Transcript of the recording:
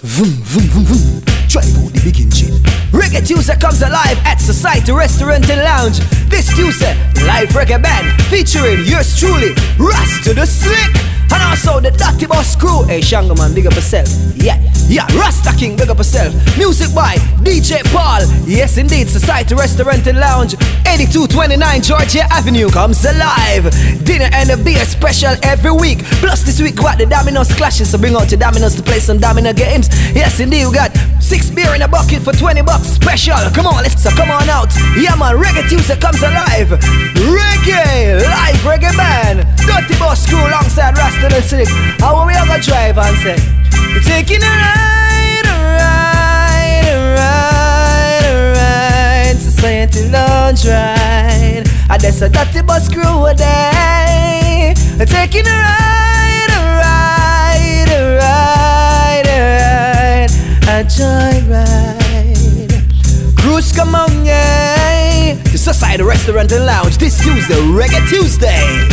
Vroom, vroom, vroom, vroom. Drive out the big engine. Reggae Tuesday comes alive at Society Restaurant and Lounge. This Tuesday, live reggae band featuring yours truly, Rasta the Slick, and also the Dutty Boss crew. Hey Shango man, big up yourself. Yeah, Rasta King, big up yourself. Music by DJ Paul. Yes indeed, Society Restaurant and Lounge, 8229 Georgia Avenue comes alive. Dinner and a beer special every week. Plus this week we got the Domino's clashes, so bring out your Domino's to play some Domino games. Yes indeed, we got 6 beer in a bucket for $20 special. Come on, come on out. Yeah man, Reggae Tuesday comes alive. Reggae, live reggae band, Dutty Boss crew alongside Rasta the Slick. How we are gonna drive and say, we're taking a ride, Society Lounge ride. And there's a Dutty Boss crew a day. We're taking a ride, a joyride. Cruise, come on, yeah. The Society Restaurant and Lounge this Tuesday, Reggae Tuesday.